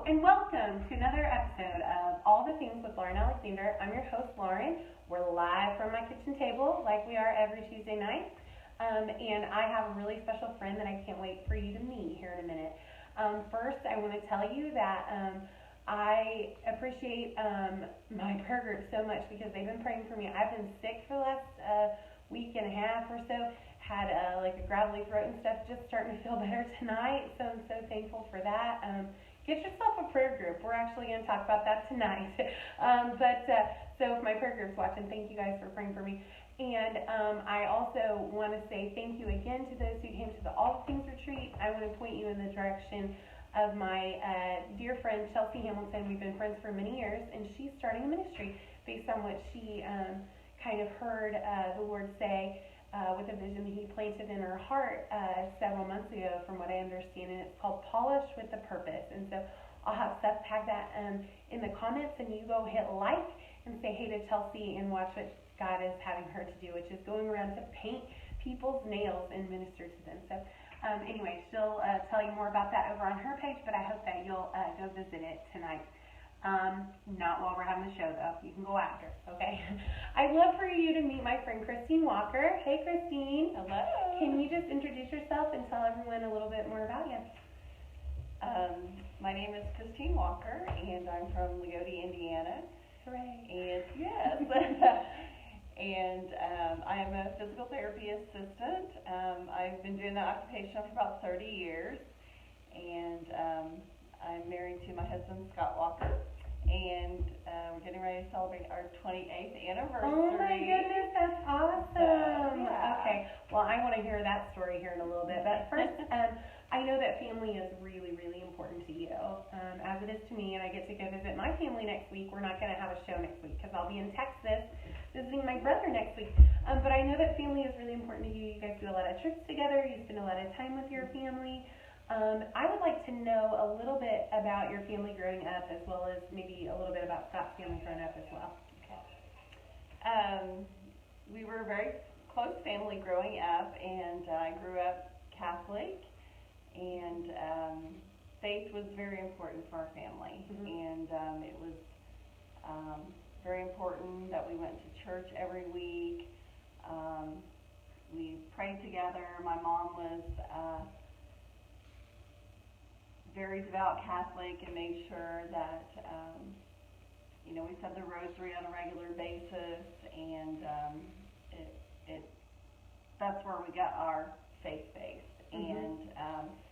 and welcome to another episode of All the Things with Lauren Alexander. I'm your host, Lauren. We're live from my kitchen table like we are every Tuesday night. And I have a really special friend that I can't wait for you to meet here in a minute. First, I want to tell you that I appreciate my prayer group so much because they've been praying for me. I've been sick for the last week and a half or so. Had like a gravelly throat and stuff, just starting to feel better tonight, so I'm so thankful for that. Get yourself a prayer group. We're actually going to talk about that tonight. So if my prayer group's watching, thank you guys for praying for me. And I also want to say thank you again to those who came to the All the Things retreat. I want to point you in the direction of my dear friend Chelsea Hamilton. We've been friends for many years, and she's starting a ministry based on what she kind of heard the Lord say with a vision that he planted in her heart several months ago, from what I understand, and it's called Polish with a Purpose. And so I'll have Seth tag that in the comments, and you go hit like and say hey to Chelsea and watch what God is having her to do, which is going around to paint people's nails and minister to them. So anyway, she'll tell you more about that over on her page, but I hope that you'll go visit it tonight. Not while we're having the show, though. You can go after, okay? I'd love for you to meet my friend Christine Walker. Hey, Christine. Hello. Can you just introduce yourself and tell everyone a little bit more about you? My name is Christine Walker, and I'm from Leoti, Indiana. Hooray. And yes, and I am a physical therapy assistant. I've been doing that occupation for about 30 years, and I'm married to my husband, Scott Walker. And we're getting ready to celebrate our 28th anniversary. Oh my goodness, that's awesome. Yeah. Okay, well, I want to hear that story here in a little bit. But first, I know that family is really, really important to you, as it is to me. And I get to go visit my family next week. We're not going to have a show next week because I'll be in Texas visiting my brother next week. But I know that family is really important to you. You guys do a lot of trips together. You spend a lot of time with your family. I would like to know a little bit about your family growing up, as well as maybe a little bit about Scott's family growing up as well. Okay. We were a very close family growing up, and I grew up Catholic, and faith was very important for our family. Mm-hmm. And it was very important that we went to church every week. We prayed together. My mom was very devout Catholic and made sure that we said the rosary on a regular basis, and that's where we got our faith base. Mm-hmm. And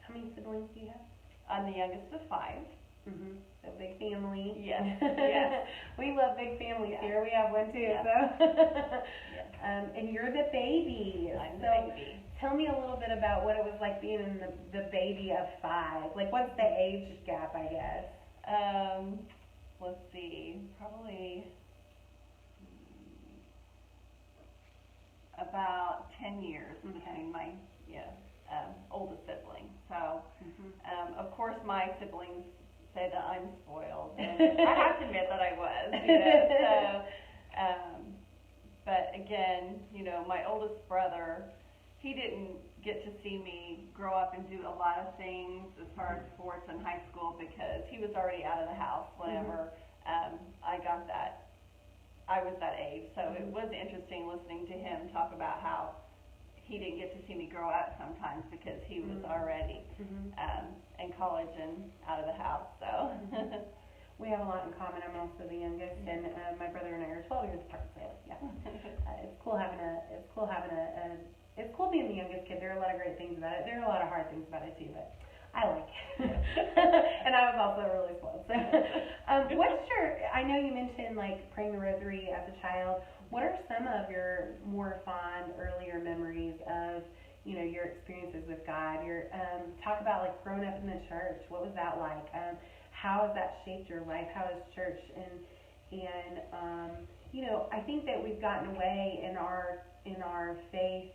How many siblings do you have? I'm the youngest of 5. Mm-hmm. So big family. Yes. Yes. We love big families Yeah. here. We have one too. Yeah. So. Yes. And you're the baby. I'm the so baby. tell me a little bit about what it was like being in the baby of 5. Like, what's the age gap, I guess? Let's see, probably about 10 years between my oldest sibling. So, of course, my siblings say that I'm spoiled, and I have to admit that I was. But again, my oldest brother, he didn't get to see me grow up and do a lot of things as far as sports in high school because he was already out of the house whenever I was that age. So it was interesting listening to him talk about how he didn't get to see me grow up sometimes because he was already in college and out of the house. So we have a lot in common. I'm also the youngest, and my brother and I are 12 years apart. So yeah, it's cool being the youngest kid. There are a lot of great things about it. There are a lot of hard things about it too, but I like it. And I was also really spoiled. So, I know you mentioned like praying the rosary as a child. What are some of your more fond earlier memories of, your experiences with God? Talk about like growing up in the church. What was that like? How has that shaped your life? How has church and I think that we've gotten away in our faith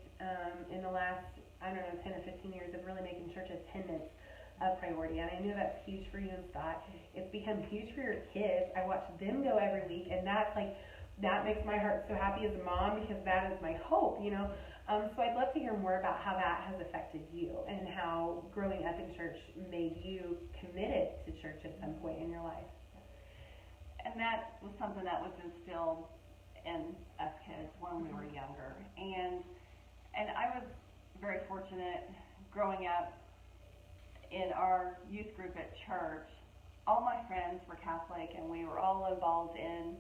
in the last 10 or 15 years of really making church attendance a priority, and I know that's huge for you and Scott. It's become huge for your kids. I watch them go every week, and that makes my heart so happy as a mom because that is my hope. So I'd love to hear more about how that has affected you and how growing up in church made you committed to church at some point in your life. And that was something that was instilled in us kids when we were younger. And I was very fortunate growing up in our youth group at church. All my friends were Catholic, and we were all involved in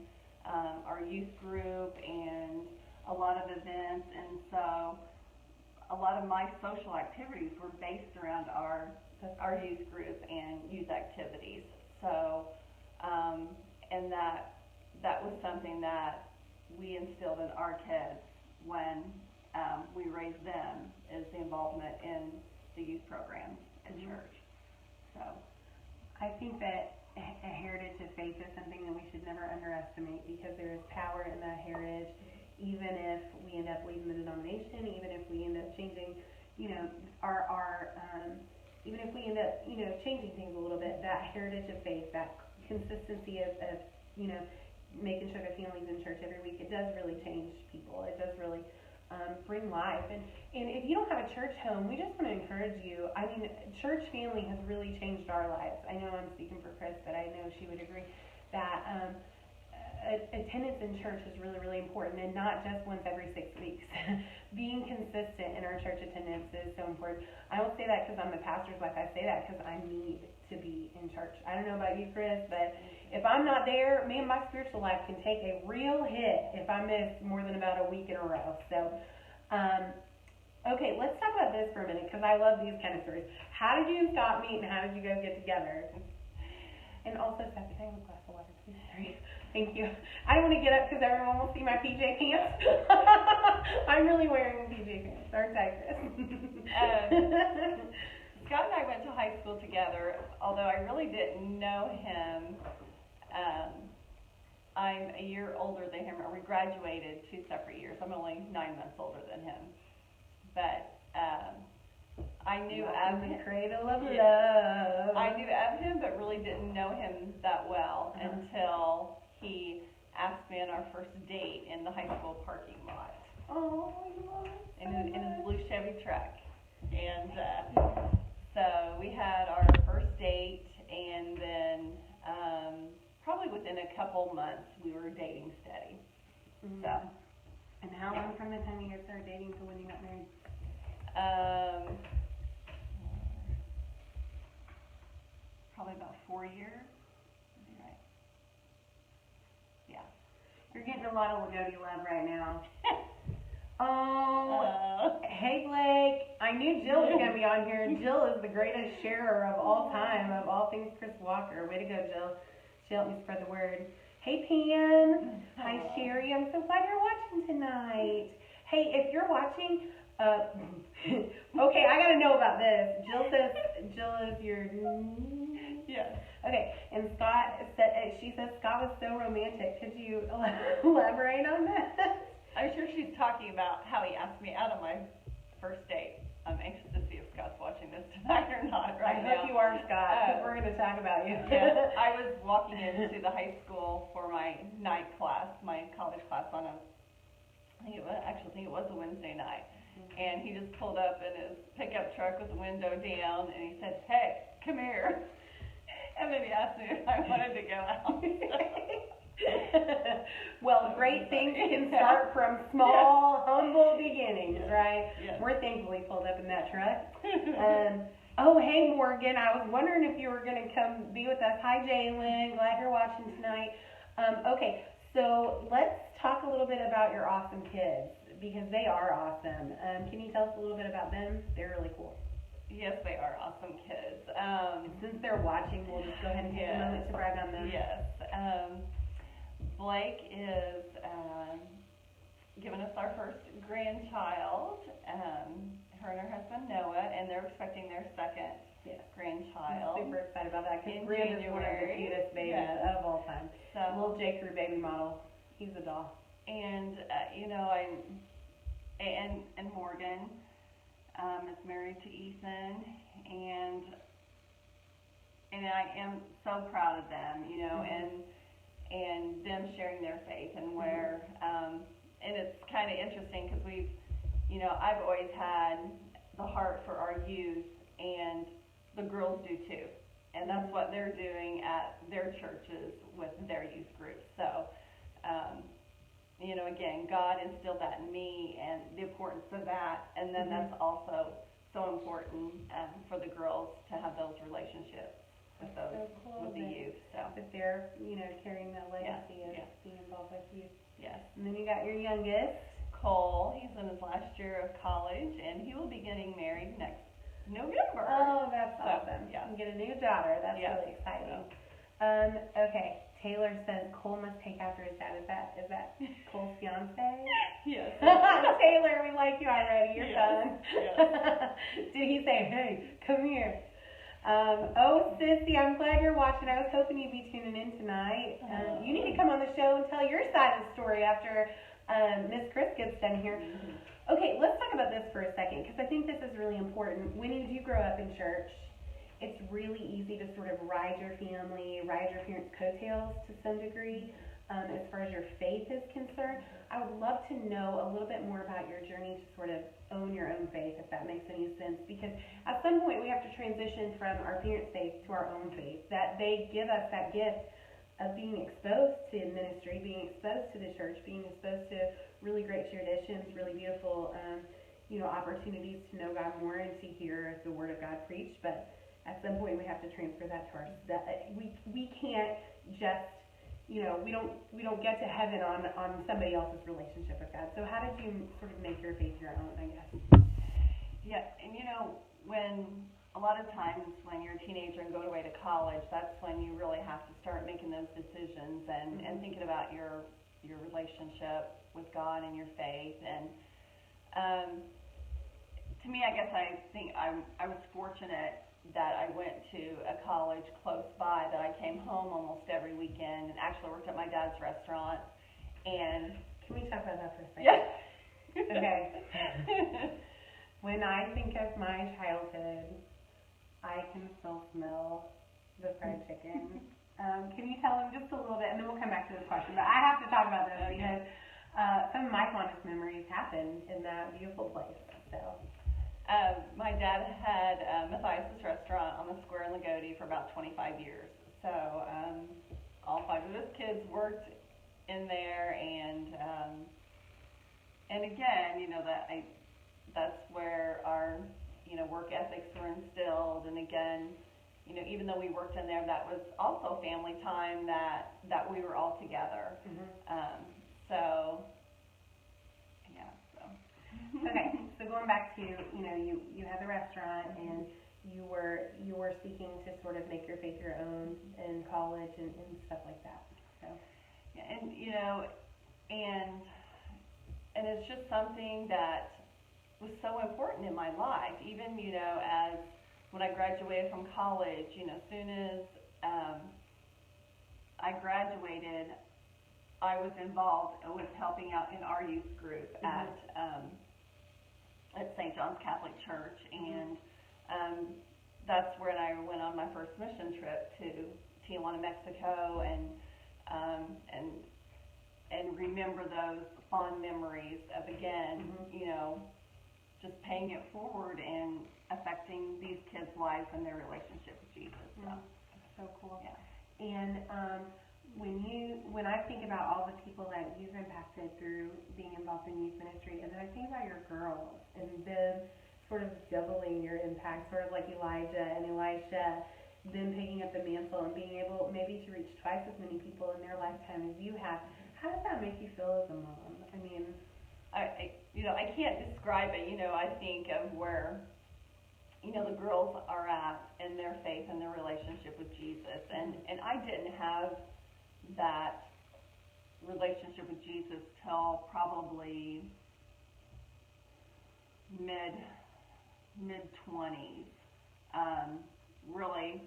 our youth group and a lot of events. And so a lot of my social activities were based around our youth group and youth activities. So, and that was something that we instilled in our kids when we raised them, is the involvement in the youth programs at church. So I think that a heritage of faith is something that we should never underestimate, because there is power in that heritage, even if we end up leaving the denomination, even if we end up changing, even if we end up, changing things a little bit, that heritage of faith, that consistency of making sure that families in church every week, it does really change people. It does really bring life. And if you don't have a church home, we just want to encourage you. I mean, church family has really changed our lives. I know I'm speaking for Chris, but I know she would agree that attendance in church is really, really important, and not just once every 6 weeks. Being consistent in our church attendance is so important. I don't say that because I'm the pastor's wife. I say that because I need to be in church. I don't know about you, Chris, but if I'm not there, man, my spiritual life can take a real hit if I miss more than about a week in a row. So, okay, let's talk about this for a minute, because I love these kind of stories. How did you stop meet, and how did you guys get together? And also, Seth, can I have a glass of water, please? Sorry. Thank you. I don't want to get up because everyone will see my PJ pants. I'm really wearing PJ pants. Aren't I, Chris? Scott and I went to high school together, although I really didn't know him. I'm a year older than him, or we graduated 2 separate years. I'm only 9 months older than him. But I knew of him. Cradle of love. I knew of him, but really didn't know him that well until he asked me on our first date in the high school parking lot. Oh, I love it. In his blue Chevy truck. And so we had our first date, and then probably within a couple months we were dating steady. Mm-hmm. So. And how long from the time you guys started dating to when you got married? Probably about 4 years. Right. Yeah. You're getting a lot of Lagodi love right now. Oh, hey Blake. I knew Jill was going to be on here. Jill is the greatest sharer of all time, of all things Chris Walker. Way to go, Jill. She helped me spread the word. Hey Pam. Hi Sherry. I'm so glad you're watching tonight. Hey, if you're watching, okay, I got to know about this. Jill says Jill is your... Yes. Okay, and she says Scott was so romantic. Could you elaborate on that? I'm sure she's talking about how he asked me out on my first date. I'm anxious to see if Scott's watching this tonight or not right now. I hope you are, Scott, because we're going to talk about you. Yes, I was walking into the high school for my night class, my college class on I think it was a Wednesday night. And he just pulled up in his pickup truck with the window down, and he said, "Hey, come here." And then he asked me if I wanted to go out. Well, great things can start from small, humble beginnings, right? Yes. We're thankfully pulled up in that truck. Oh, hey, Morgan. I was wondering if you were going to come be with us. Hi, Jalen. Glad you're watching tonight. Okay, so let's talk a little bit about your awesome kids, because they are awesome. Can you tell us a little bit about them? They're really cool. Yes, they are awesome kids. Since they're watching, we'll just go ahead and take a moment to brag on them. Yes. Blake is giving us our first grandchild, her and her husband Noah, and they're expecting their second grandchild. I'm super excited about that, because Brand is one of the cutest babies of all time. So, little J. Crew baby model. He's a doll. And, and Morgan is married to Ethan, and I am so proud of them, and them sharing their faith, and where, and it's kind of interesting because we've I've always had the heart for our youth, and the girls do too. And that's what they're doing at their churches with their youth groups. So, again, God instilled that in me and the importance of that. And then that's also so important for the girls to have those relationships with with the youth. So that they're, carrying that legacy of being involved with youth. Yes. And then you got your youngest, Cole. He's in his last year of college, and he will be getting married next November. Oh, that's awesome. Yeah. You get a new daughter. That's really exciting. Okay. Taylor says Cole must take after his dad. Is that Cole's fiance? Yes. Taylor, we like you already. Your son. Yes. Did he say, "Hey, come here"? Oh, Sissy, I'm glad you're watching. I was hoping you'd be tuning in tonight. You need to come on the show and tell your side of the story after Miss Chris gets done here. Okay, let's talk about this for a second, because I think this is really important. When you do grow up in church, it's really easy to sort of ride your parents' coattails to some degree as far as your faith is concerned. I would love to know a little bit more about your journey to sort of own your own faith, if that makes any sense, because at some point we have to transition from our parents' faith to our own faith, that they give us that gift of being exposed to ministry, being exposed to the church, being exposed to really great traditions, really beautiful opportunities to know God more and to hear the Word of God preached. But at some point we have to transfer that to our we can't just we don't get to heaven on somebody else's relationship with God. So how did you sort of make your faith your own, I guess? Yeah, and when a lot of times when you're a teenager and going away to college, that's when you really have to start making those decisions and thinking about your relationship with God and your faith. And to me, I guess I think I was fortunate that I went to a college close by, that I came home almost every weekend and actually worked at my dad's restaurant. And can we talk about that for a second? Yes. Okay. When I think of my childhood, I can still smell the fried chicken. Can you tell them just a little bit, and then we'll come back to this question. But I have to talk about this because some of my fondest memories happened in that beautiful place. So. My dad had Matthias's restaurant on the square in Lagodi for about 25 years. So all 5 of his kids worked in there, and again, that's where our work ethics were instilled. And again, even though we worked in there, that was also family time that we were all together. Okay, so going back to you had the restaurant, and you were seeking to sort of make your faith your own in college and stuff like that. So and it's just something that was so important in my life. Even as when I graduated from college, as soon as I graduated, I was involved with helping out in our youth group at St. John's Catholic Church, and that's when I went on my first mission trip to Tijuana, Mexico, and remember those fond memories of, again, just paying it forward and affecting these kids' lives and their relationship with Jesus. So, so cool. Yeah. And when I think about all the people that you've impacted through being involved in youth ministry, and then I think about your girls and them sort of doubling your impact, sort of like Elijah and Elisha, them picking up the mantle and being able maybe to reach twice as many people in their lifetime as you have. How does that make you feel as a mom? I mean, I can't describe it. I think of where the girls are at in their faith and their relationship with Jesus, and I didn't have that relationship with Jesus till probably mid-20s. Really,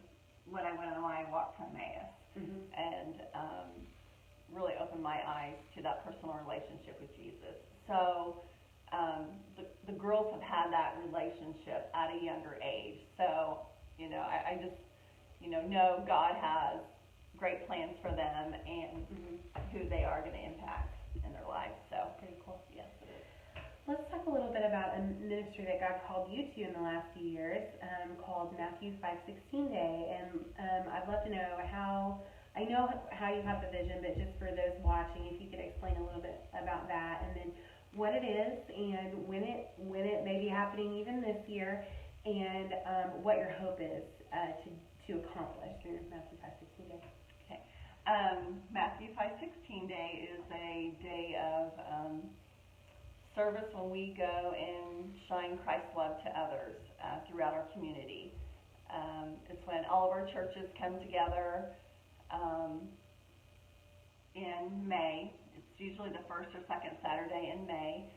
when I went on my walk to Emmaus, and really opened my eyes to that personal relationship with Jesus. So the girls have had that relationship at a younger age. So I just know God has great plans for them and who they are going to impact in their lives. So pretty cool. Yes, it is. Let's talk talk a little bit about a ministry that God called you to in the last few years, called Matthew 5:16 Day, and I'd love to know how. I know how you have the vision, but just for those watching, if you could explain a little bit about that, and then what it is, and when it may be happening even this year, and what your hope is to accomplish through Matthew 5:16 Day. Okay. Matthew 5:16 Day is a day of service when we go and shine Christ's love to others throughout our community. It's when all of our churches come together in May. It's usually the first or second Saturday in May.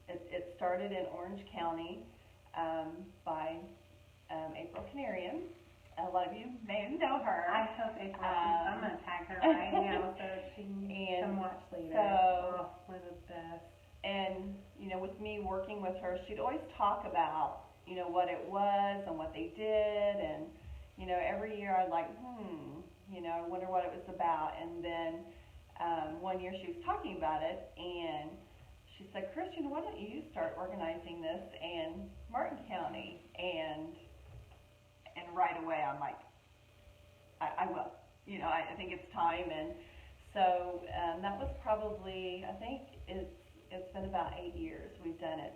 It started in Orange County by April Canarian. A lot of you may know her. I hope April. I'm going to tag her right now so she can come watch later. So, one of the best. And, with me working with her, she'd always talk about, what it was and what they did. And, every year I'd like, I wonder what it was about. And then one year she was talking about it, and she said, Christian, why don't you start organizing this in Martin County? And right away I'm like, I will. I think it's time. And so that was probably, I think it's been about 8 years we've done it.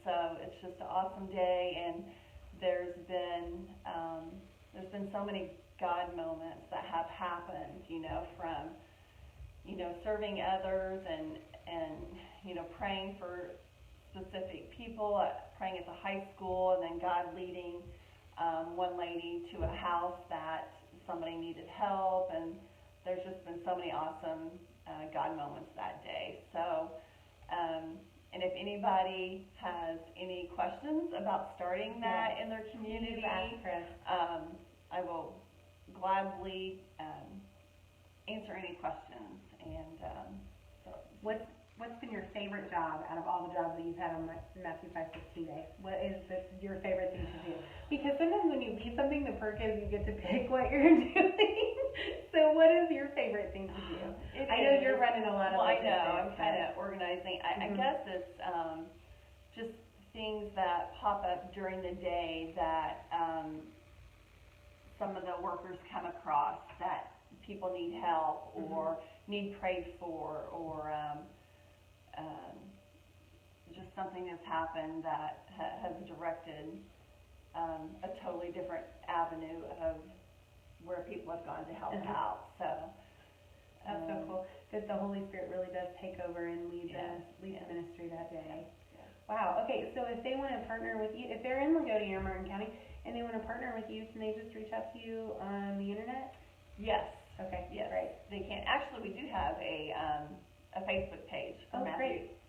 So it's just an awesome day, and there's been so many God moments that have happened, from, serving others and praying for specific people, praying at the high school, and then God leading one lady to a house that somebody needed help, and there's just been so many awesome God moments that day. So, and if anybody has any questions about starting that in their community, I will gladly answer any questions. And so, what's been your favorite job out of all the jobs that you've had on Matthew 5:16 Day? What is your favorite thing to do? Because sometimes when you lead something, the perk is you get to pick what you're doing. So what is your favorite thing to do? I know you're running a lot of. Well, I know. I'm kind of organizing. I guess it's just things that pop up during the day that some of the workers come across, that people need help or need prayed for, or just something that's happened that has directed a totally different avenue of where people have gone to help out. So that's so cool that the Holy Spirit really does take over and lead the ministry that day. Wow. Okay, so if they want to partner with you, if they're in Lagodi or Martin County and they want to partner with you, can they just reach out to you on the internet? Yes. Okay. Yes. Great. They can. Actually, we do have a Facebook page for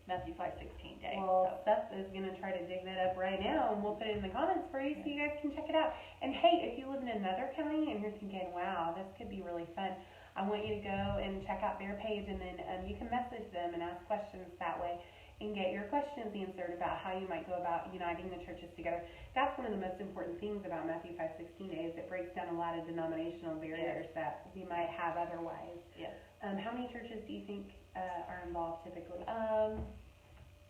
Matthew 5:16 Day. Well, Seth is going to try to dig that up right now, and we'll put it in the comments for you so you guys can check it out. And hey, if you live in another county and you're thinking, wow, this could be really fun, I want you to go and check out their page, and then you can message them and ask questions that way and get your questions answered about how you might go about uniting the churches together. That's one of the most important things about Matthew 5:16 Day, is it breaks down a lot of denominational barriers that we might have otherwise. Yes. How many churches do you think are involved typically?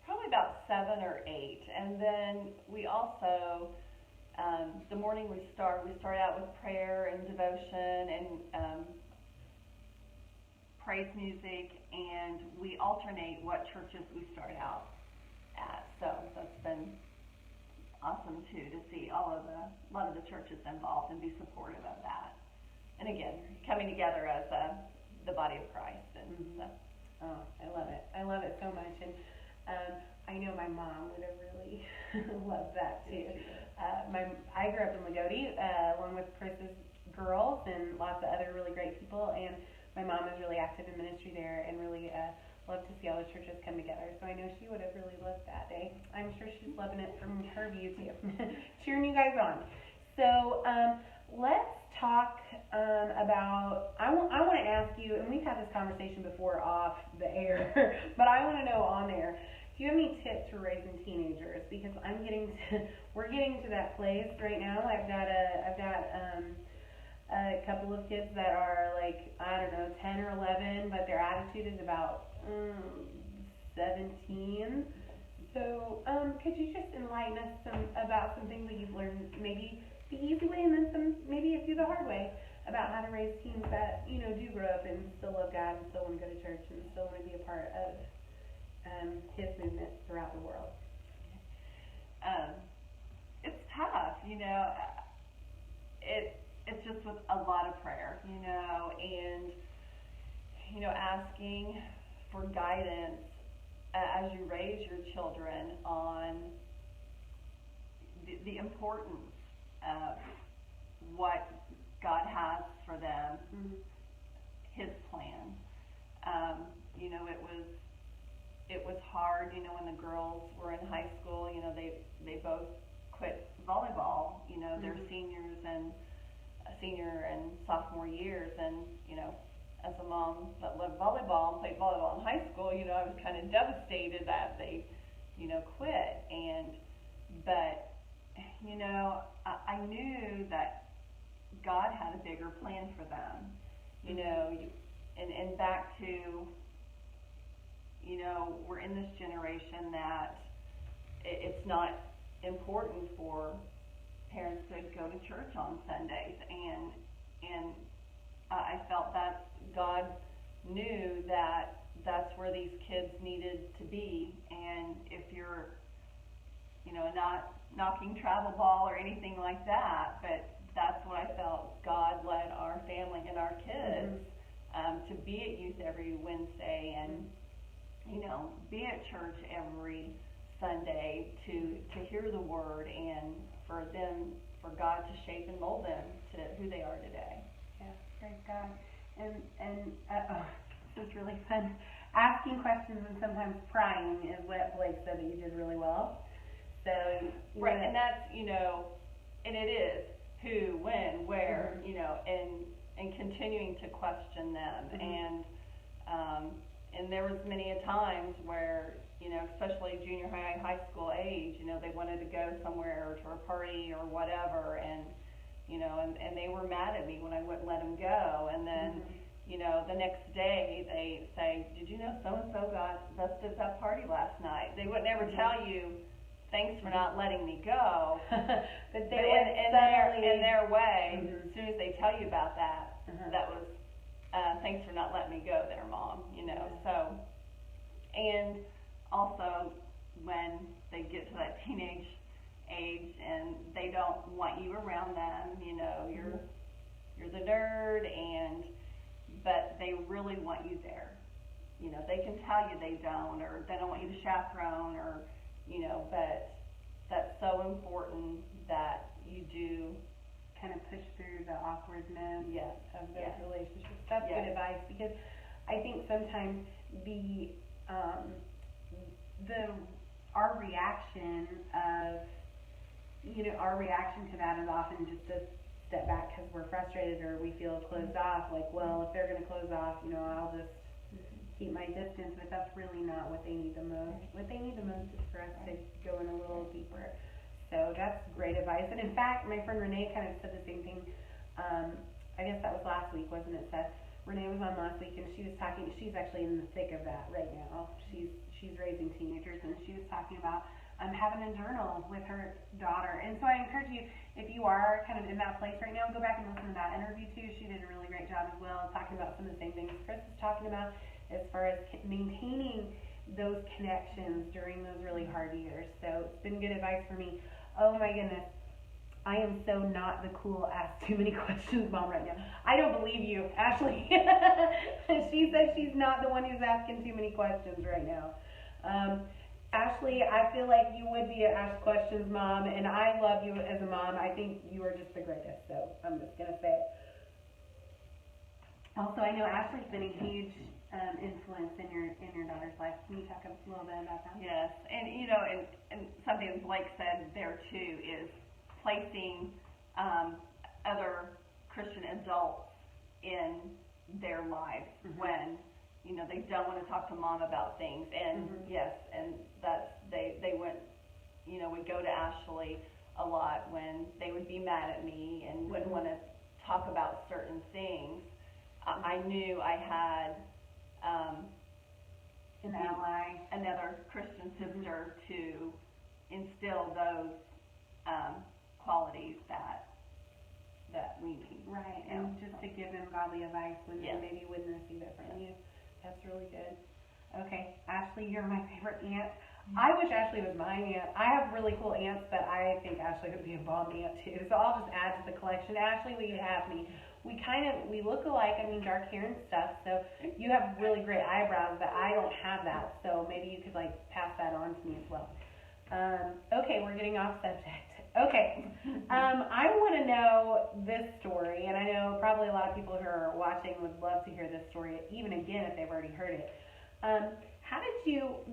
Probably about 7 or 8. And then we also, the morning we start out with prayer and devotion and praise music, and we alternate what churches we start out at. So that's been awesome too, to see a lot of the churches involved and be supportive of that. And again, coming together as the body of Christ. And so. Oh, I love it. I love it so much. And I know my mom would have really loved that too. I grew up in Lagodi along with Chris's girls and lots of other really great people, and my mom is really active in ministry there and really loved to see all the churches come together. So I know she would have really loved that day. I'm sure she's loving it from her view too. Cheering you guys on. So let's talk about, I want to ask you, and we've had this conversation before off the air, but I want to know on air, do you have any tips for raising teenagers? Because we're getting to that place right now. I've got a couple of kids that are like, I don't know, 10 or 11, but their attitude is about 7 17. So, could you just enlighten us about some things that you've learned, maybe the easy way and then some, maybe a few the hard way, about how to raise teens that, you know, do grow up and still love God and still want to go to church and still want to be a part of His movement throughout the world? It's tough, you know. It's just with a lot of prayer, you know, and, you know, asking for guidance as you raise your children on the importance of what God has for them, His plan. You know, it was hard, you know, when the girls were in high school. You know, they both quit volleyball. You know, they're senior and sophomore years, and you know, as a mom that loved volleyball and played volleyball in high school, you know, I was kind of devastated that they, you know, quit. But you know, I knew that God had a bigger plan for them. You know, and back to, you know, we're in this generation that it's not important for parents to go to church on Sundays, and I felt that God knew that that's where these kids needed to be. And if you're, you know, not knocking travel ball or anything like that, but that's what I felt God led our family and our kids to be at youth every Wednesday, and you know, be at church every Sunday to hear the word, and for God to shape and mold them to who they are today. Yeah, praise God. And this is really fun. Asking questions and sometimes prying is what Blake said that you did really well. So right, and that's, you know, and it is who, when, where, you know, and continuing to question them, and there was many a times where, you know, especially junior high school age, you know, they wanted to go somewhere or to a party or whatever, and you know, and they were mad at me when I wouldn't let them go, and then you know, the next day they say, did you know so-and-so got busted at that party last night? They would never tell you, thanks for not letting me go. But they in their way, as soon as they tell you about that, that was, thanks for not letting me go there, Mom, you know. So, and also when they get to that teenage age and they don't want you around them, you know, you're the nerd, but they really want you there. You know, they can tell you they don't, or they don't want you to chaperone, or, you know, but that's so important that you do kind of push through the awkwardness of those Yes. relationships. That's good advice, because I think sometimes our reaction to that is often just to step back because we're frustrated or we feel closed off. Like, well, if they're going to close off, you know, I'll just keep my distance. But that's really not what they need the most. What they need the most is for us to go in a little deeper. So that's great advice. And in fact, my friend Renee kind of said the same thing. I guess that was last week, wasn't it, Seth? Renee was on last week, and she was talking. She's actually in the thick of that right now. She's raising teenagers, and she was talking about having a journal with her daughter. And so I encourage you, if you are kind of in that place right now, go back and listen to that interview too. She did a really great job as well, talking about some of the same things Chris is talking about as far as maintaining those connections during those really hard years. So it's been good advice for me. Oh my goodness. I am so not the cool ask too many questions mom right now. I don't believe you, Ashley. She says she's not the one who's asking too many questions right now. Ashley, I feel like you would be an ask questions mom, and I love you as a mom. I think you are just the greatest, so I'm just going to say it. Also, I know Ashley's been a huge influence in your daughter's life. Can you talk a little bit about that? Yes, and you know, and something Blake said there too is placing other Christian adults in their lives when, you know, they don't want to talk to mom about things. And yes, and that's they went, you know, would go to Ashley a lot when they would be mad at me and wouldn't want to talk about certain things. I knew I had an ally, another Christian sister to instill those qualities that we need. Right, and just to give them godly advice when they maybe wouldn't receive it from you. That's really good. Okay, Ashley, you're my favorite aunt. I wish Ashley was my aunt. I have really cool aunts, but I think Ashley would be a bomb aunt too. So I'll just add to the collection. Ashley, will you have me? We look alike. I mean, dark hair and stuff. So you have really great eyebrows, but I don't have that. So maybe you could pass that on to me as well. Okay, we're getting off subject. Okay, I want to know this story, and I know probably a lot of people who are watching would love to hear this story, even again if they've already heard it.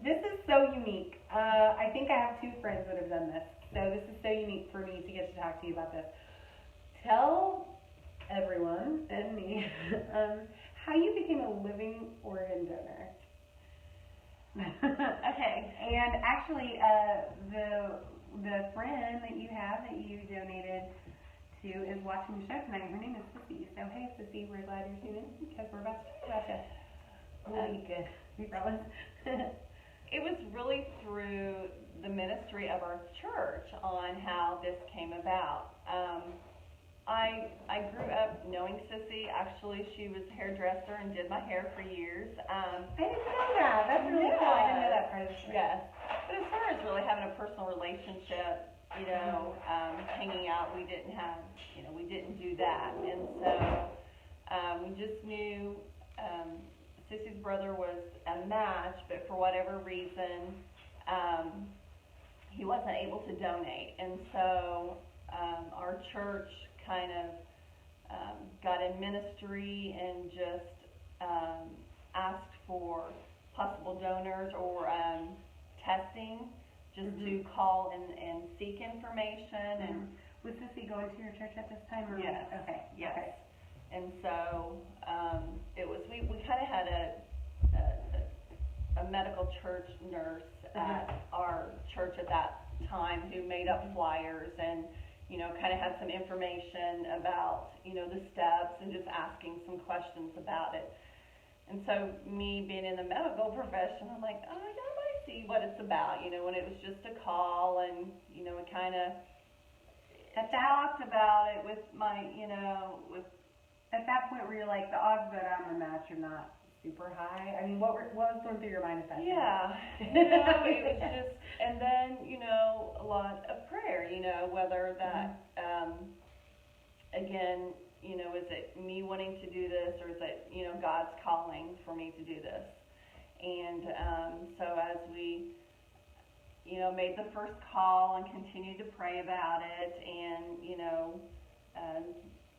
This is so unique. I think I have two friends that have done this, so this is so unique for me to get to talk to you about this. Tell everyone and me how you became a living organ donor. Okay. And actually, the friend that you have that you donated to is watching the show tonight. Her name is Sissy. So hey, Sissy, we're glad you're tuning in because we're about to talk about you. Really good. We promise. It was really through the ministry of our church on how this came about. I grew up knowing Sissy. Actually, she was a hairdresser and did my hair for years. I didn't know that. That's really cool. I didn't know that part of the story. Yes. But as far as really having a personal relationship, hanging out, we didn't do that. And so we just knew Sissy's brother was a match, but for whatever reason, he wasn't able to donate. And so our church kind of got in ministry and just asked for possible donors or testing, just to call and seek information. And was Sissy going to your church at this time? Or yes. Okay. Yes. Okay. And so it was. We kind of had a medical church nurse at our church at that time who made up flyers and kind of had some information about the steps and just asking some questions about it. And so me being in the medical profession, I'm like, oh, I might see what it's about, when it was just a call and, we kind of talked about it with my, with... At that point where you're like, the odds that I'm a match are not super high. I mean, what was going through your mind at that time? Yeah. It was just, and then, a lot of prayer, whether that, again, is it me wanting to do this or is it, God's calling for me to do this? And so as we, made the first call and continued to pray about it and,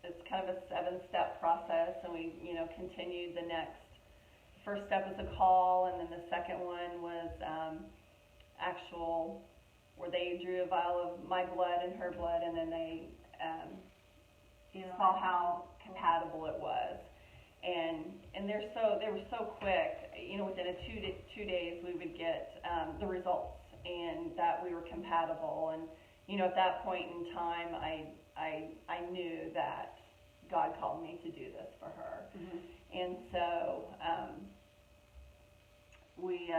it's kind of a 7-step process and we, continued the next. First step was a call and then the second one was actual where they drew a vial of my blood and her blood and then they saw how compatible it was. And they were so quick, within 2 days we would get the results and that we were compatible. And at that point in time I knew that God called me to do this for her. And so we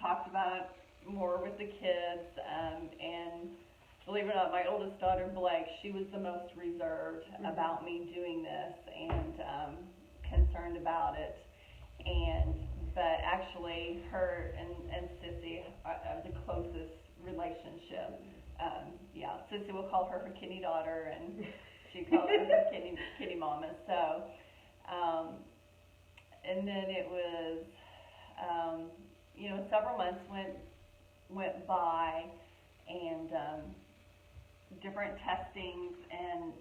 talked about it more with the kids and believe it or not, my oldest daughter, Blake, she was the most reserved about me doing this and concerned about it. But actually, her and Sissy are the closest relationship. Sissy will call her kidney daughter, and she calls her kitty mama. So, and then it was, several months went by, and different testings, and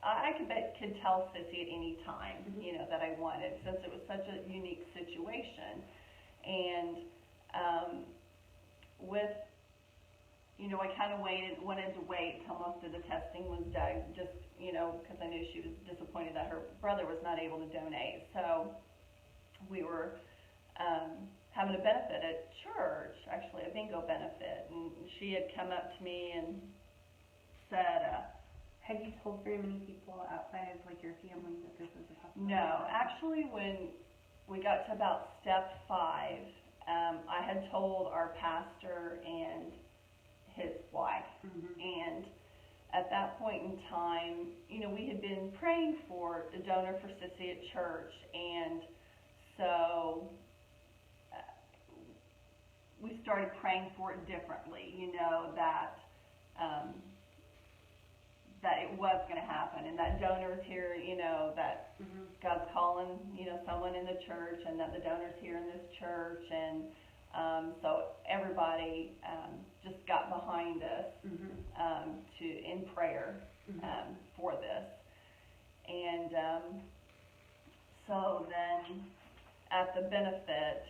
I could tell Sissy at any time, that I wanted, since it was such a unique situation, and I kind of wanted to wait till most of the testing was done, just because I knew she was disappointed that her brother was not able to donate. So we were having a benefit at church, actually a bingo benefit, and she had come up to me and said, had you told very many people outside of your family that this was a possibility? No, actually when we got to about step 5, I had told our pastor and his wife, and at that point in time, we had been praying for a donor for Sissy at church, and so we started praying for it differently, that it was going to happen, and that donors here, that God's calling, someone in the church, and that the donors here in this church, and so everybody just got behind us in prayer for this, and so then at the benefit,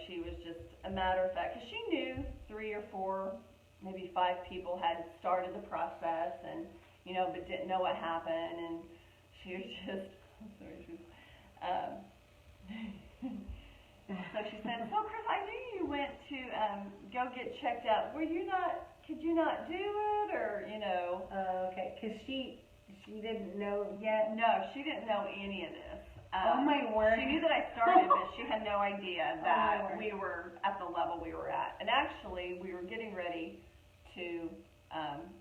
she was just a matter of fact, because she knew 3 or 4, maybe 5 people had started the process, and but didn't know what happened, and she was just, I'm sorry, she was, so she said, so Chris, I knew you went to go get checked out. Could you not do it, or, Okay, because she didn't know yet? No, she didn't know any of this. Oh my word. She knew that I started, but she had no idea that we were at the level we were at. And actually, we were getting ready to,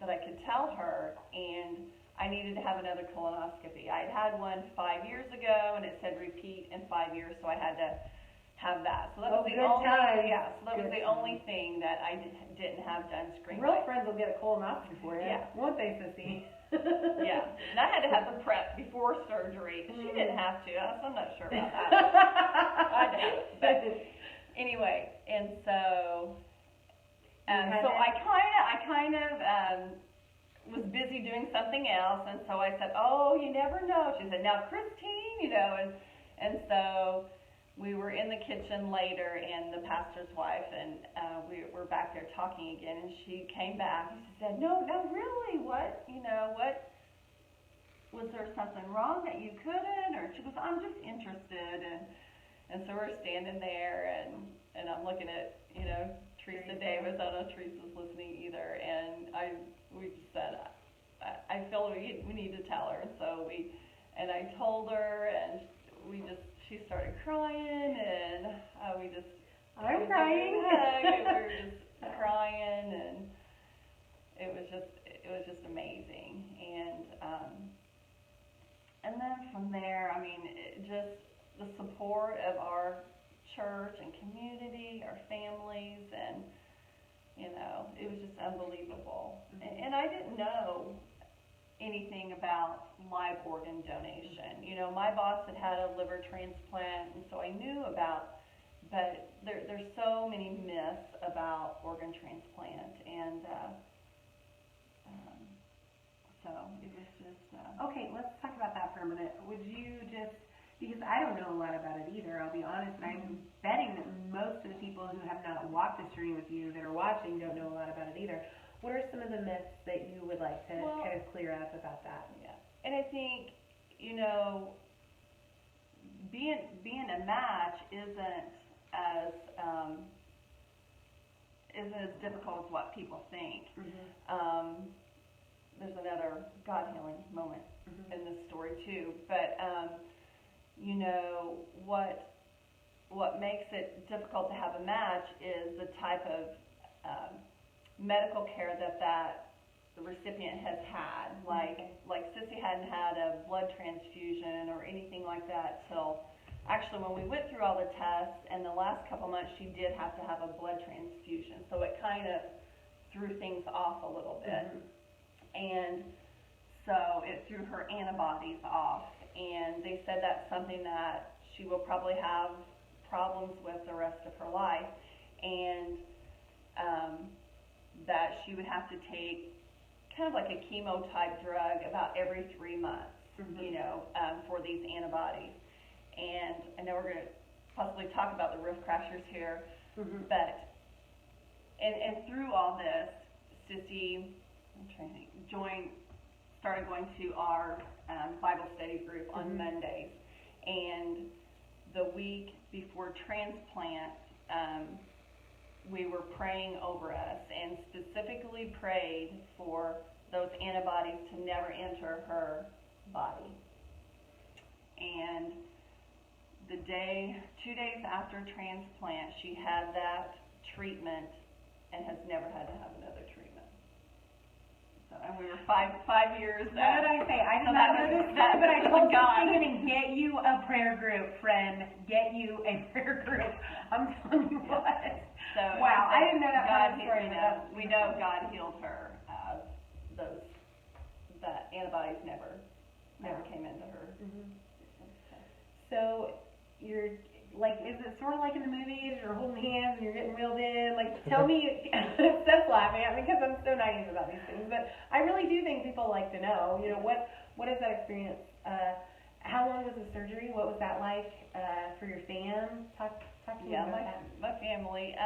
that I could tell her, and I needed to have another colonoscopy. I had one 5 years ago, and it said repeat in 5 years, so I had to have that. So that was the only, so that was the only thing that I didn't have done screen. Real friends will get a colonoscopy for you. Yeah. Won't they, Sissy? Yeah. And I had to have the prep before surgery, because she didn't have to. So I'm not sure about that. I had to have it. But anyway, and so I kind of was busy doing something else, and so I said, oh, you never know. She said, now Christine, and so we were in the kitchen later, and the pastor's wife, and we were back there talking again, and she came back, and she said, no, really, what, was there something wrong that you couldn't, or she goes, I'm just interested, and so we're standing there, and I'm looking at, Teresa Davis. I don't know if Teresa's listening either, and we just said, I feel we need to tell her, and so and I told her, and she started crying, and I'm crying. We were just crying, and it was just amazing, and then from there, I mean, just the support of our church and community, our families, and it was just unbelievable. And I didn't know anything about live organ donation. My boss had a liver transplant, and so I knew about, but there's so many myths about organ transplant, and so it was just... Okay, let's talk about that for a minute. Would you just, because I don't know a lot about it either, I'll be honest, and I'm betting that most of the people who have not walked this journey with you that are watching don't know a lot about it either. What are some of the myths that you would like to kind of clear up about that? Yeah, and I think, being a match isn't as difficult as what people think. There's another God healing moment in this story too, but what makes it difficult to have a match is the type of medical care that the recipient has had. Like Sissy hadn't had a blood transfusion or anything like that till actually when we went through all the tests, and the last couple months she did have to have a blood transfusion, so it kind of threw things off a little bit. And so it threw her antibodies off, and they said that's something that she will probably have problems with the rest of her life, and that she would have to take kind of like a chemo type drug about every 3 months, for these antibodies. And I know we're going to possibly talk about the roof crashers here, but and through all this, Sissy, started going to our Bible study group on Mondays, and the week before transplant, we were praying over us, and specifically prayed for those antibodies to never enter her body. And 2 days after transplant, she had that treatment and has never had to have another treatment. So, and we were five years. What did I say? I did So not know this, but I was told you God. to get you a prayer group, friend. Get you a prayer group. I'm telling you what. So Wow, I didn't know that part God, of the story. we know God healed her. That antibodies never came into her. Mm-hmm. So you're like, is it sort of like in the movies? You're holding hands and you're getting reeled in. Like, tell me. Seth's laughing at me because I'm so naive about these things, but I really do think people like to know. You know, what is that experience? How long was the surgery? What was that like for your fam? Talk to me about that. My family.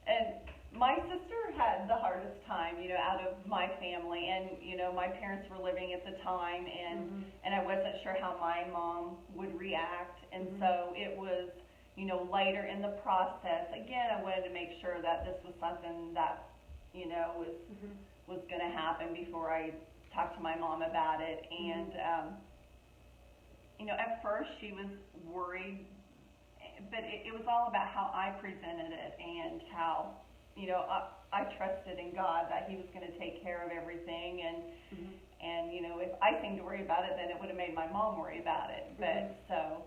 And my sister had the hardest time, you know, out of my family, and you know, my parents were living at the time, and I wasn't sure how my mom would react, and so it was, you know, later in the process. Again, I wanted to make sure that this was something that, you know, was going to happen before I talked to my mom about it, and you know, at first she was worried, but it was all about how I presented it and how, you know, I trusted in God that He was going to take care of everything, and you know, if I seemed to worry about it, then it would have made my mom worry about it. But so,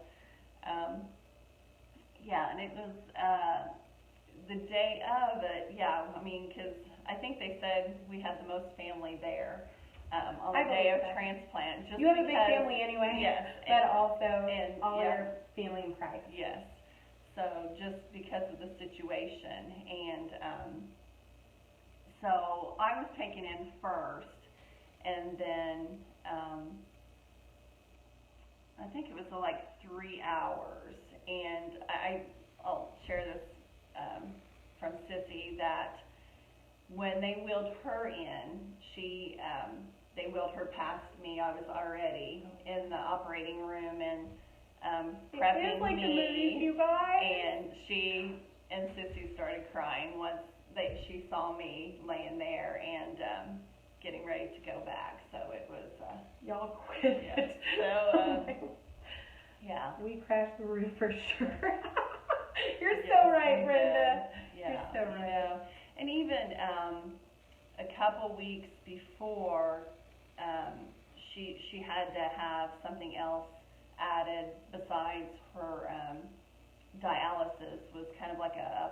yeah, and it was the day of it. Yeah, I mean, because I think they said we had the most family there on the day of transplant. Just you have a because, big family anyway. Yes, but also all yeah, your family in Christ. Yes. So just because of the situation, and so I was taken in first, and then I think it was like 3 hours, and I'll share this from Sissy that when they wheeled her in, they wheeled her past me. I was already in the operating room and prepping like me, the movies, you guys. and she and Sissy started crying once she saw me laying there and getting ready to go back. So it was y'all quit. Yeah. So yeah, we crashed the roof for sure. You're so right, Brenda. Yeah, you're so right. You know, and even a couple weeks before, she had to have something else added besides her dialysis, was kind of like a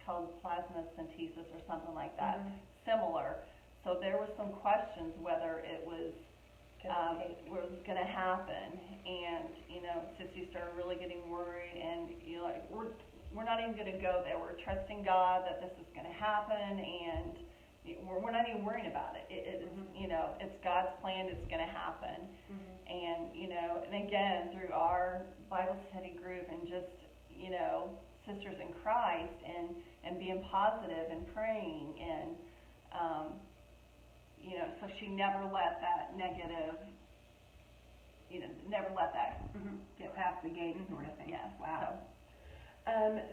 called plasmacentesis or something like that, similar. So there were some questions whether it was going to happen, and you know, Sissy started really getting worried, and you know, like we're not even going to go there. We're trusting God that this is going to happen, and we're not even worrying about it. You know, it's God's plan. It's going to happen. And you know, and again, through our Bible study group and just, you know, sisters in Christ, and being positive and praying, and you know, so she never let that negative, you know, never let that get past the gate, sort of thing. Yes. Wow.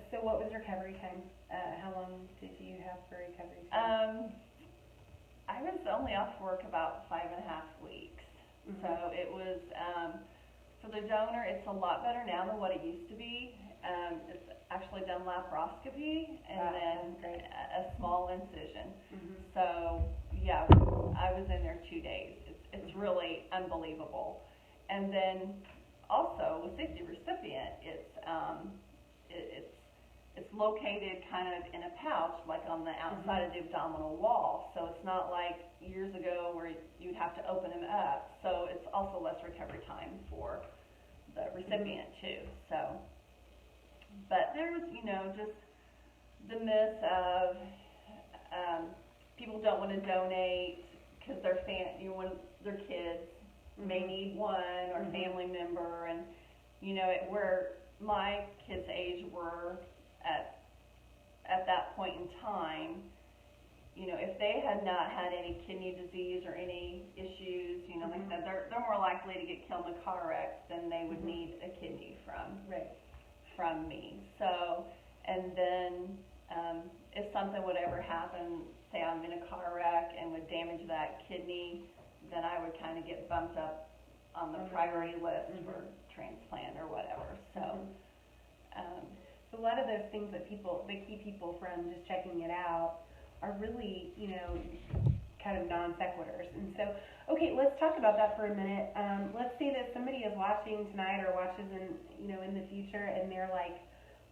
So what was recovery time? How long did you have for recovery time? I was only off work about 5.5 weeks. So it was, for the donor, it's a lot better now than what it used to be. It's actually done laparoscopy and then a small incision. So yeah, I was in there 2 days. It's really unbelievable. And then also with safety recipient, it's located kind of in a pouch, like on the outside of the abdominal wall. So it's not like years ago where you'd have to open them up. So it's also less recovery time for the recipient too. So, but there was, you know, just the myth of people don't want to donate because their kids may need one, or family member, and you know, where my kids' age were at that point in time, you know, if they had not had any kidney disease or any issues, you know, like I said, they're more likely to get killed in a car wreck than they would need a kidney from me. So, and then if something would ever happen, say I'm in a car wreck and would damage that kidney, then I would kind of get bumped up on the priority list for transplant or whatever. So, so a lot of those things that keep people from just checking it out are really, kind of non sequiturs. And so, okay, let's talk about that for a minute. Let's say that somebody is watching tonight or watches in the future, and they're like,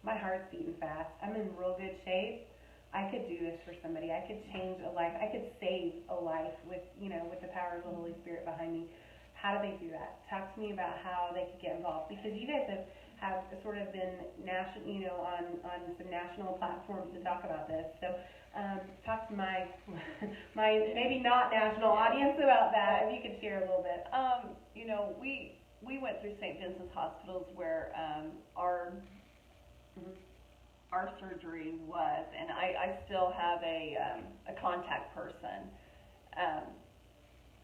my heart's beating fast. I'm in real good shape. I could do this for somebody. I could change a life. I could save a life with the power of the Holy Spirit behind me. How do they do that? Talk to me about how they could get involved, because you guys have sort of been on some national platforms to talk about this. So talk to my maybe not national audience about that. If you could share a little bit. We went through St. Vincent's Hospitals where our surgery was, and I still have a contact person.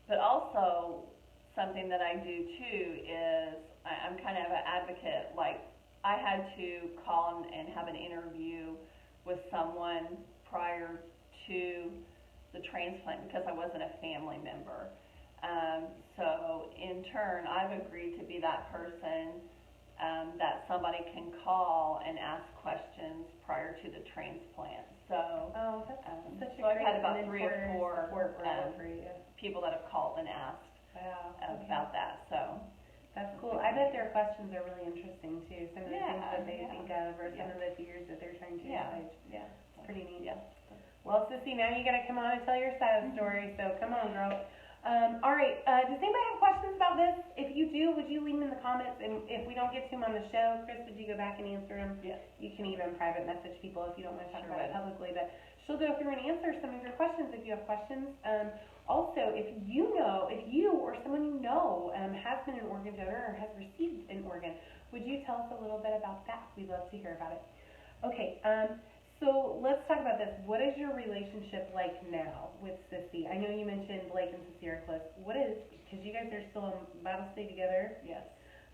But also something that I do too is I'm kind of an advocate. Like, I had to call and have an interview with someone prior to the transplant because I wasn't a family member. So in turn, I've agreed to be that person that somebody can call and ask questions prior to the transplant. So, that's so I've had about 3 or 4 people that have called and asked about that. So that's cool. I bet their questions are really interesting too. Some of the things that they think of, or some of the fears that they're trying to assuage. It's pretty neat. Well, Sissy, now you got to come on and tell your side of the story. So come on, girl. All right. Does anybody have questions about this? If you do, would you leave them in the comments? And if we don't get to them on the show, Chris, would you go back and answer them? Yes. You can even private message people if you don't want to talk about it publicly. But she'll go through and answer some of your questions if you have questions. Also, if you or someone you know has been an organ donor or has received an organ, would you tell us a little bit about that? We'd love to hear about it. Okay. So let's talk about this. What is your relationship like now with Sissy? I know you mentioned Blake and Sissy are close. Because you guys are still in Bible study together? Yes.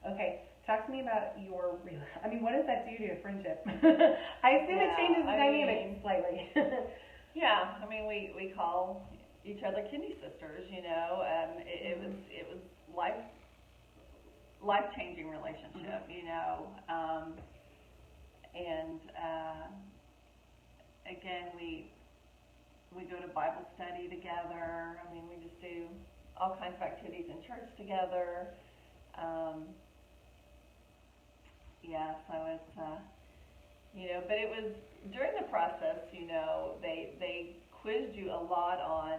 Okay. Talk to me about what does that do to a friendship? I assume it changes the dynamic slightly. Yeah. We call each other kidney sisters, it was life-changing relationship, and again, we go to Bible study together. We just do all kinds of activities in church together. So it's, but it was during the process, they quizzed you a lot on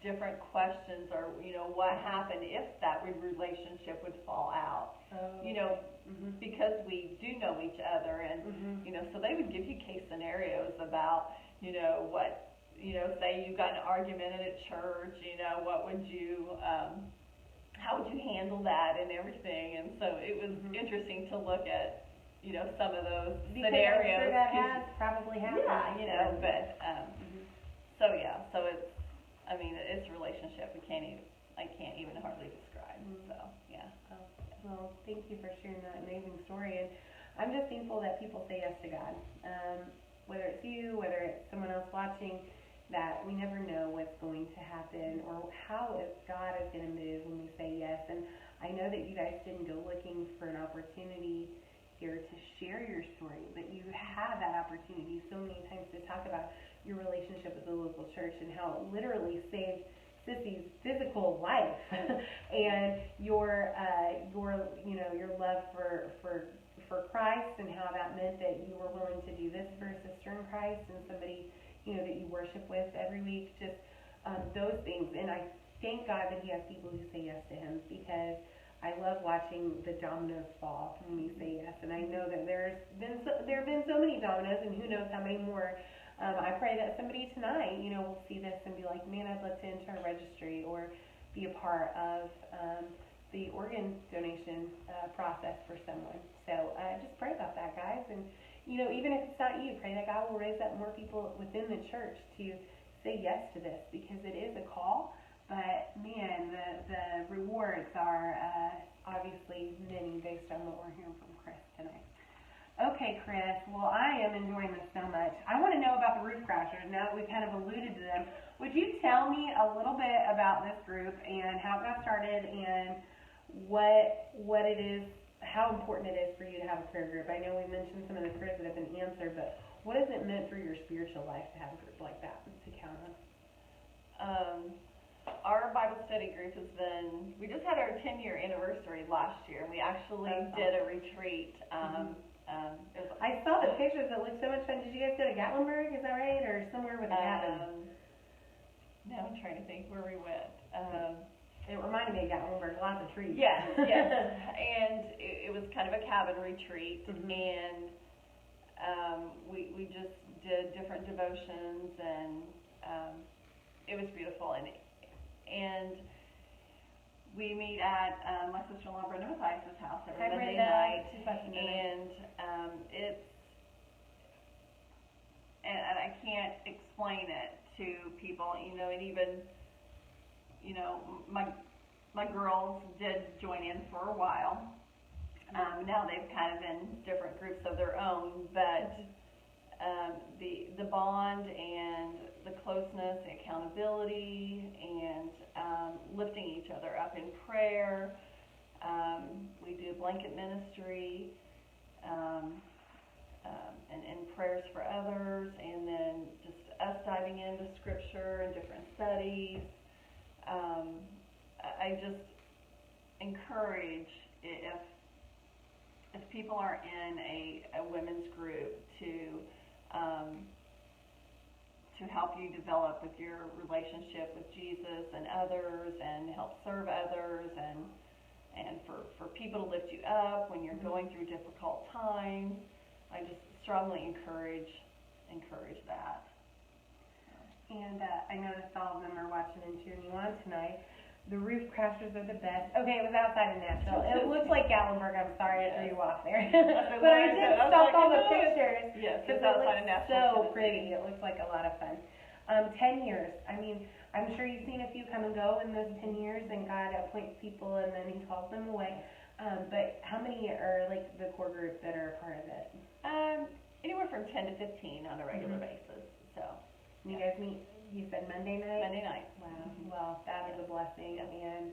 different questions or, what happened if that relationship would fall out. Because we do know each other, and so they would give you case scenarios about what say you got in an argument at church, what would you how would you handle that and everything. And so it was interesting to look at some of those scenarios. I'm sure that has probably happened. But so it's a relationship I can't even hardly describe. So Well, thank you for sharing that amazing story. And I'm just thankful that people say yes to God. Whether it's you, whether it's someone else watching, that we never know what's going to happen or how God is going to move when we say yes. And I know that you guys didn't go looking for an opportunity here to share your story, but you had that opportunity so many times to talk about your relationship with the local church and how it literally saved Sissy's physical life and your love for Christ, and how that meant that you were willing to do this for a sister in Christ and somebody that you worship with every week. Just those things. And I thank God that He has people who say yes to Him, because I love watching the dominoes fall when we say yes. And I know that there have been so many dominoes, and who knows how many more. I pray that somebody tonight, will see this and be like, man, I'd love to enter a registry or be a part of the organ donation process for someone. So just pray about that, guys. And, even if it's not you, pray that God will raise up more people within the church to say yes to this, because it is a call. But, man, the rewards are obviously many based on what we're hearing from Chris tonight. Okay, Chris. Well, I am enjoying this so much. I want to know about the roof crashers now that we've kind of alluded to them. Would you tell me a little bit about this group and how it got started and what it is, how important it is for you to have a prayer group? I know we mentioned some of the prayers that have been answered, but what has it meant for your spiritual life to have a group like that to count on? Our Bible study group has been, we just had our 10-year anniversary last year, and we actually did a retreat. I saw the pictures. It looked so much fun. Did you guys go to Gatlinburg? Is that right? Or somewhere with a cabin? No, I'm trying to think where we went. It reminded me of Gatlinburg. Lots of trees. Yes, yes. And it was kind of a cabin retreat, and we just did different devotions, and it was beautiful. And we meet at my sister-in-law Brenda Mathias's house every Monday night, and and I can't explain it to people, and even, my girls did join in for a while. Now they've kind of in different groups of their own, but the bond and the closeness, the accountability, and lifting each other up in prayer. We do blanket ministry and prayers for others, and then just us diving into scripture and different studies. I just encourage, if people are in a women's group, to help you develop with your relationship with Jesus and others, and help serve others, and for people to lift you up when you're going through difficult times. I just strongly encourage that. And I noticed all of them are watching and cheering you on tonight. The roof crashers are the best. Okay, it was outside of Nashville. It looks like Gatlinburg. I'm sorry I threw you off there. But I did stop all the pictures. Yes, because it's outside of Nashville. So pretty. It looks like a lot of fun. 10 years. I mean, I'm sure you've seen a few come and go in those 10 years, and God appoints people and then He calls them away. But how many are like the core group that are a part of it? Anywhere from 10 to 15 on a regular basis. So you guys meet, you said Monday night? Monday night. Wow. Well, that is a blessing. And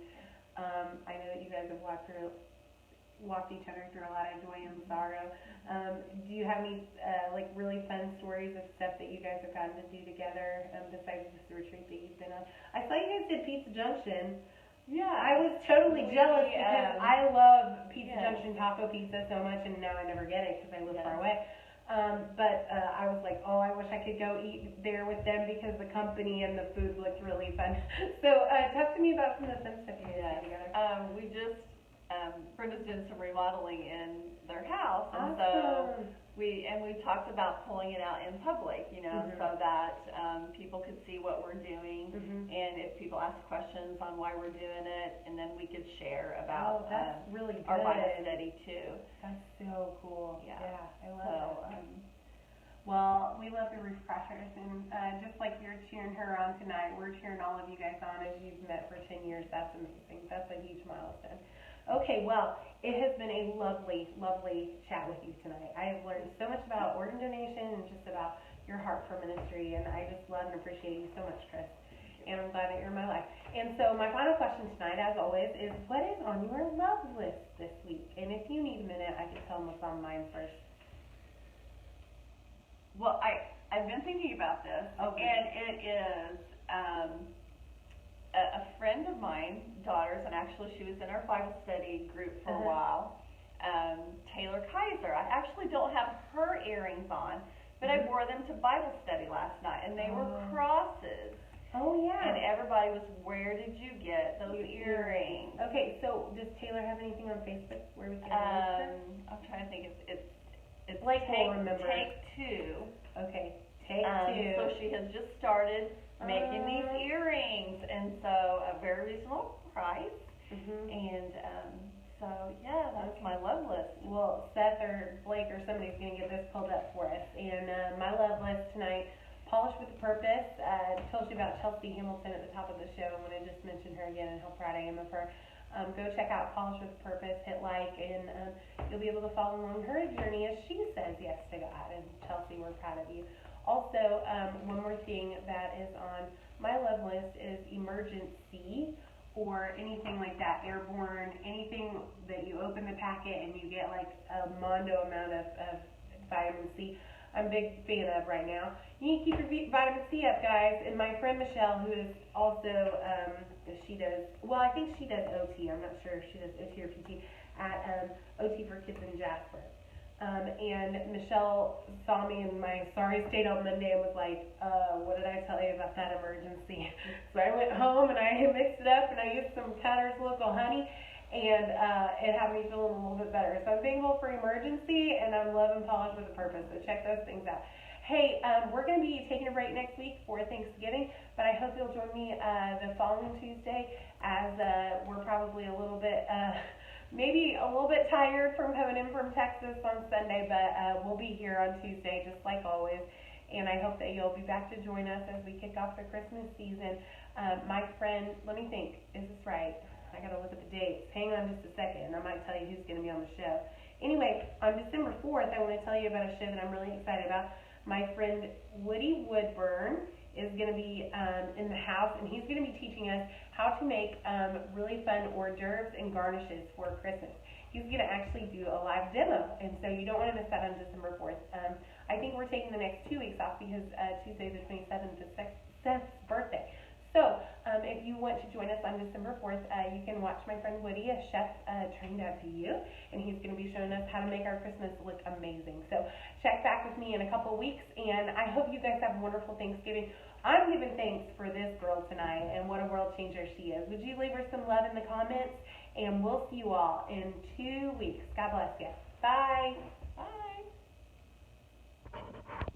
I know that you guys have walked each other through a lot of joy and sorrow. Do you have any like really fun stories of stuff that you guys have gotten to do together besides this retreat that you've been on? I saw you guys did Pizza Junction. Yeah. I was totally jealous because I love Pizza Junction taco pizza so much, and now I never get it because I live far away. But I was like, oh, I wish I could go eat there with them because the company and the food looked really fun. So talk to me about some of the fun stuff you guys did together. We just, Brenda's doing some remodeling in their house, and awesome. so we talked about pulling it out in public, so that people could see what we're doing, and if people ask questions on why we're doing it, and then we could share about that's really good. our Bible study too. That's so cool. Yeah, I love it. Well, we love the Roof Crashers, and just like you're cheering her on tonight, we're cheering all of you guys on as you've met for 10 years. That's amazing. That's a huge milestone. Okay, well, it has been a lovely, lovely chat with you tonight. I have learned so much about organ donation and just about your heart for ministry, and I just love and appreciate you so much, Chris. And I'm glad that you're in my life. And so my final question tonight, as always, is what is on your love list this week? And if you need a minute, I can tell them what's on mine first. Well, I've been thinking about this, and it is a friend of mine, daughters, and actually she was in our Bible study group for a while, Taylor Kaiser. I actually don't have her earrings on, but I wore them to Bible study last night, and they were crosses. Oh, yeah. And everybody was, where did you get those earrings? Okay, so does Taylor have anything on Facebook where we can I'm trying to think. It's like remember. Take Two. Okay, Take Two. So she has just started making these earrings, and so a very reasonable price. And so yeah, that's my love list. Well, Seth or Blake or somebody's going to get this pulled up for us. And my love list tonight, Polish with a Purpose. I told you about Chelsea Hamilton at the top of the show. I'm going to just mention her again and how proud I am of her. go check out Polish with Purpose, hit like, and you'll be able to follow along her journey as she says yes to God. And Chelsea, we're proud of you. Also, one more thing that is on my love list is emergency, or anything like that, airborne, anything that you open the packet and you get like a mondo amount of vitamin C. I'm a big fan of right now. You need to keep your vitamin C up, guys. And my friend Michelle, who is also, she does, well, I think she does OT. I'm not sure if she does OT or PT at OT for Kids in Jasper. And Michelle saw me in my sorry state on Monday and was like, what did I tell you about that emergency? So I went home and I mixed it up and I used some Cutter's Local Honey, and it had me feeling a little bit better. So I'm thankful for emergency, and I'm loving Polish with a Purpose, so check those things out. Hey, we're going to be taking a break next week for Thanksgiving, but I hope you'll join me the following Tuesday, as we're probably a little bit... maybe a little bit tired from coming in from Texas on Sunday, but we'll be here on Tuesday just like always, and I hope that you'll be back to join us as we kick off the Christmas season. My friend, let me think, is this right? I gotta look at the dates. Hang on just a second, and I might tell you who's gonna be on the show. Anyway, on December 4th, I want to tell you about a show that I'm really excited about. My friend Woody Woodburn is going to be in the house, and he's going to be teaching us how to make really fun hors d'oeuvres and garnishes for Christmas. He's going to actually do a live demo, and so you don't want to miss that on December 4th. I think we're taking the next 2 weeks off because Tuesday the 27th is Seth's birthday. So if you want to join us on December 4th, you can watch my friend Woody, a chef trained out to you, and he's going to be showing us how to make our Christmas look amazing. So check back with me in a couple weeks, and I hope you guys have a wonderful Thanksgiving. I'm giving thanks for this girl tonight and what a world changer she is. Would you leave her some love in the comments? And we'll see you all in 2 weeks. God bless you. Bye. Bye.